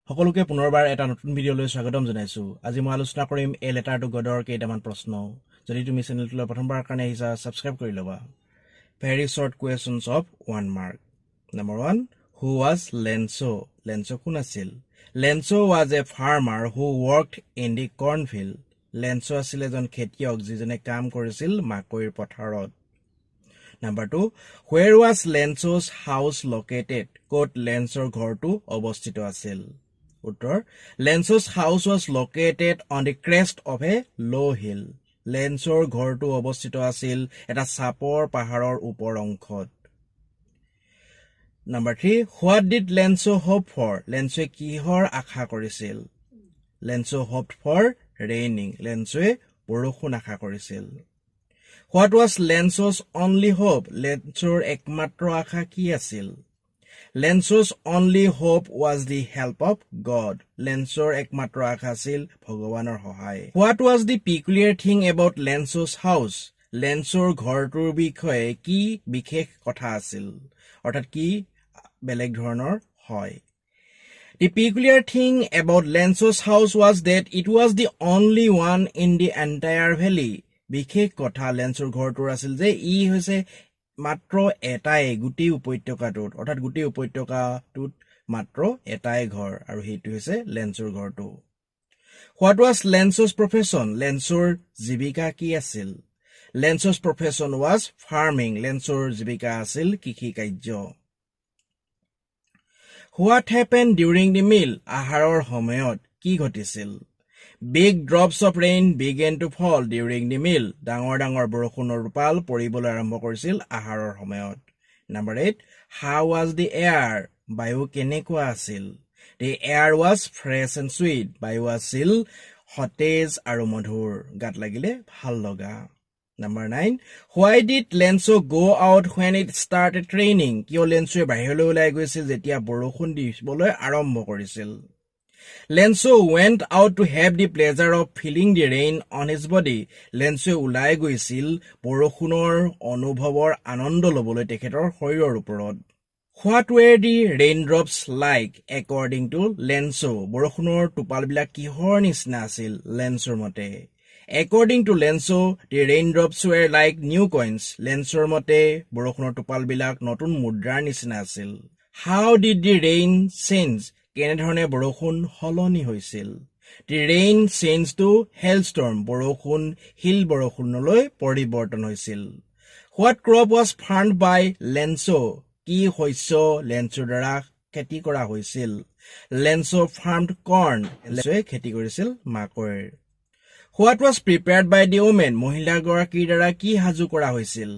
সকলোকে পুনৰবাৰ এটা নতুন ভিডিঅ'লৈ স্বাগতম জনাইছো। আজি মই আলোচনা কৰিম এ লেটাৰ টু গডৰ কেইটামান প্ৰশ্ন। যদি তুমি চেনেলটোলৈ প্ৰথমবাৰৰ কাৰণে আহিছা সাবস্ক্ৰাইব কৰি ল'বা। Very short questions of 1 mark. Number 1, who was Lencho? Lencho কোন আছিল? Lencho was a farmer who worked in the cornfield. Lencho আছিল এজন খেতিয়ক যিজনে কাম কৰিছিল মাকৈৰ পথাৰত। Number 2, where was Lencho's house located? ক'ত লেঞ্চৰ ঘৰটো অৱস্থিত আছিল? উত্তৰ, Lencho's house was located on the crest of a low hill. লেঞ্চৰ ঘৰটো অৱস্থিত আছিল এটা চাপৰ পাহাৰৰ ওপৰ অংশত। Number 3, what did Lencho hope for? লেঞ্চোৱে কিহৰ আশা কৰিছিল? Lencho hoped for raining. লেঞ্চোৱে বৰষুণ আশা কৰিছিল। What was Lencho's only hope? লেঞ্চোৰ একমাত্ৰ আশা কি আছিল? Lencho's only hope was the help of God. লেঞ্চোৰ একমাত্ৰ আশা আছিল ভগৱানৰ সহায়। What was the peculiar thing about Lencho's house? লেঞ্চোৰ ঘৰটোৰ বিষয়ে কি বিশেষ কথা আছিল? অৰ্থাৎ কি বেলেগ ধৰণৰ হয়? The peculiar thing about Lencho's house was that it was the only one in the entire valley. বিশেষ কথা লেঞ্চোৰ ঘৰটোৰ আছিল যে ই হৈছে মাত্ৰ এটাই গোটেই উপত্যকাটোত, অৰ্থাৎ গোটেই উপত্যকাটোত মাত্ৰ এটাই ঘৰ, আৰু সেইটো হৈছে লেঞ্চোৰ ঘৰটো। What was Lencho's profession? লেঞ্চোৰ জীৱিকা কি আছিল? Lencho's profession was farming. লেঞ্চোৰ জীৱিকা আছিল কৃষি কাৰ্য। What happened during the meal? আহাৰৰ সময়ত কি ঘটিছিল? Big drops of rain began to fall during the meal. ডাঙৰ ডাঙৰ বৰষুণৰ টোপাল পৰিবলৈ আৰম্ভ কৰিছিল আহাৰৰ সময়ত। Number 8, how was the air? বায়ু কেনেকুৱা আছিল? The air was fresh and sweet. বায়ু আছিল সতেজ আৰু মধুৰ, গাত লাগিলে ভাল লগা। Number 9, why did Lencho go out when it started raining? কিয় লেঞ্চোৱে বাহিৰলৈ ওলাই গৈছিল যেতিয়া বৰষুণ দিবলৈ আৰম্ভ কৰিছিল? Lencho went out to have the pleasure of feeling the rain on his body. লেঞ্চোৱে ওলাই গৈছিল বৰষুণৰ অনুভৱৰ আনন্দ ল'বলৈ তেখেতৰ শৰীৰৰ ওপৰত। What were the raindrops like according to Lencho? বৰষুণৰ টোপালবিলাক কিহৰ নিচিনা আছিল লেঞ্চোৰ মতে? According to Lencho, the raindrops were like new coins. লেঞ্চোৰ মতে বৰষুণৰ টোপালবিলাক নতুন মুদ্ৰাৰ নিচিনা আছিল। How did the rain change? কেনেধৰণে বৰষুণ সলনি হৈছিল? The rain changed to hailstorm. বৰষুণ শিল বৰষুণলৈ পৰিৱৰ্তন হৈছিল। What crop was farmed by Lencho? কি শস্য লেঞ্চোৰ দ্বাৰা খেতি কৰা হৈছিল? Lencho farmed corn. লেঞ্চোৱে খেতি কৰিছিল মাকৈ। What was prepared by the women? মহিলাগৰাকীৰ দ্বাৰা কি সাজু কৰা হৈছিল?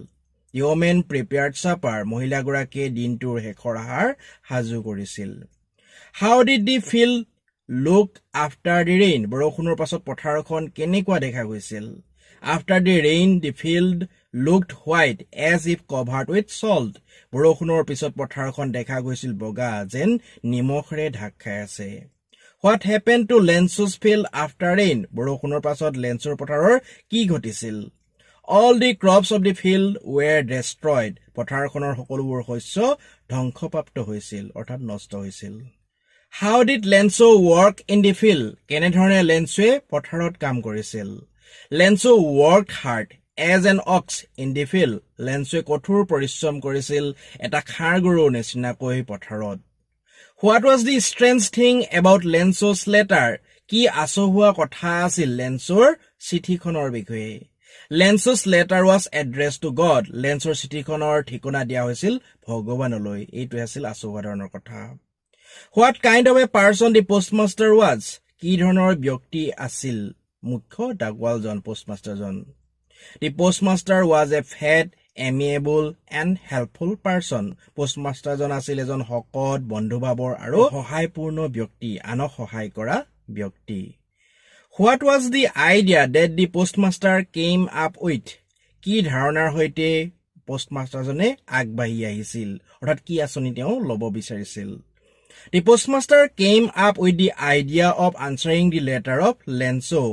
The women prepared supper. মহিলাগৰাকীয়ে দিনটোৰ শেষৰ আহাৰ সাজু কৰিছিল। How did the field look after the rain? বৰষুণৰ পাছত পথাৰখন কেনেকুৱা দেখা গৈছিল? After the rain, the field looked white as if covered with salt. বৰষুণৰ পিছত পথাৰখন দেখা গৈছিল বগা যেন নিমখৰে ঢাক খাই আছে। What happened to Lencho's field after rain? বৰষুণৰ পাছত লেঞ্চোৰ পথাৰৰ কি ঘটিছিল? All the crops of the field were destroyed. পথাৰখনৰ সকলোবোৰ শস্য ধ্বংসপ্ৰাপ্ত হৈছিল, অৰ্থাৎ নষ্ট হৈছিল। How did Lencho work in the field? কেনেধৰণে লেঞ্চোৱে পথাৰত কাম কৰিছিল? Lencho worked hard as an ox in the field. লেঞ্চোৱে কঠোৰ পৰিশ্ৰম কৰিছিল এটা ষাঁড় গৰুৰ নিচিনাকৈ পথাৰত। What was the strange thing about Lencho's letter? কি আচহুৱা কথা আছিল লেঞ্চোৰ চিঠিখনৰ বিষয়ে? Lencho's letter was addressed to God. লেঞ্চোৰ চিঠিখনৰ ঠিকনা দিয়া হৈছিল ভগৱানলৈ। এইটো আছিল আচহুৱা ধৰণৰ কথা। What kind of a person the postmaster was? কি ধৰণৰ ব্যক্তি আছিল মুখ্য ডাকৱালজন, postmasterজন? The postmaster was a fat, amiable and helpful person. postmasterজন আছিল এজন শকত, বন্ধুভাৱৰ আৰু সহায়পূৰ্ণ ব্যক্তি, আনক সহায় কৰা ব্যক্তি। What was the idea that the postmaster came up with? কি ধাৰণাৰ সৈতে postmasterজনে আগবাঢ়ি আহিছিল, অৰ্থাৎ কি আঁচনি তেওঁ ল'ব বিচাৰিছিল? The postmaster came up with the idea of answering the letter of Lencho.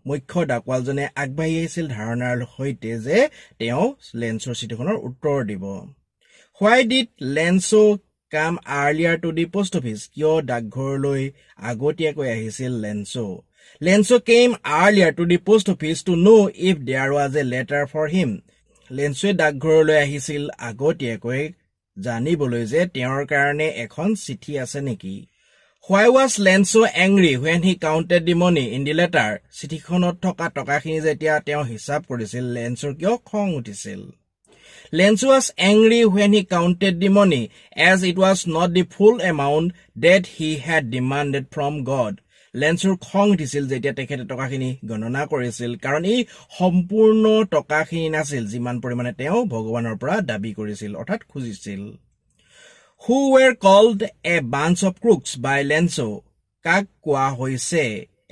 মুখ্য ডাকৱালজনে আগবাঢ়ি আহিছিল ধাৰণাৰ সৈতে যে তেওঁ লেঞ্চোৰ চিঠিখনৰ উত্তৰ দিব। Why did Lencho come earlier to the post office? কিয় ডাকঘৰলৈ আগতীয়াকৈ আহিছিল Lencho? Lencho came earlier to the post office to know if there was a letter for him. লেঞ্চোৱে ডাকঘৰলৈ আহিছিল আগতীয়াকৈ জানিবলৈ যে তেওঁৰ কাৰণে এখন চিঠি আছে নেকি? Why was Lencho angry when he counted the money in the letter? চিঠিখনত থকা টকাখিনি যেতিয়া তেওঁ হিচাপ কৰিছিল লেঞ্চোৰ কিয় খং উঠিছিল? Lencho was angry when he counted the money as it was not the full amount that he had demanded from God. লেঞ্চোৰ খং উঠিছিল যেতিয়া তেখেতে টকাখিনি গণনা কৰিছিল কাৰণ এই সম্পূৰ্ণ টকাখিনি নাছিল যিমান পৰিমাণে তেওঁ ভগৱানৰ পৰা দাবী কৰিছিল অৰ্থাৎ খুজিছিল। Who were called a bunch of crooks by Lencho? কাক কোৱা হৈছে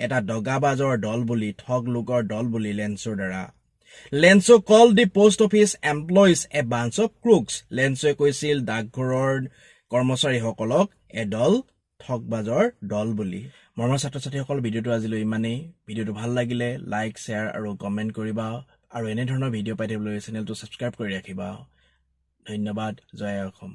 এটা দগাবাজৰ দল বুলি ঠগ লোকৰ দল বুলি লেঞ্চোৰ দ্বাৰা? Lencho called the post office employees a bunch of crooks. লেঞ্চোৱে কৈছিল ডাকঘৰৰ কৰ্মচাৰীসকলক এদল ঠগবাজৰ দল বুলি। মৰমৰ ছাত্ৰ-ছাত্ৰীসকল ভিডিঅ'টো আজিলৈ ইমানেই। ভিডিঅ'টো ভাল লাগিলে লাইক শ্বেয়াৰ আৰু কমেণ্ট কৰিবা আৰু এনে ধৰণৰ ভিডিঅ' পাই থাকিবলৈ চেনেলটো ছাবস্ক্ৰাইব কৰি ৰাখিবা। ধন্যবাদ। জয় অসম।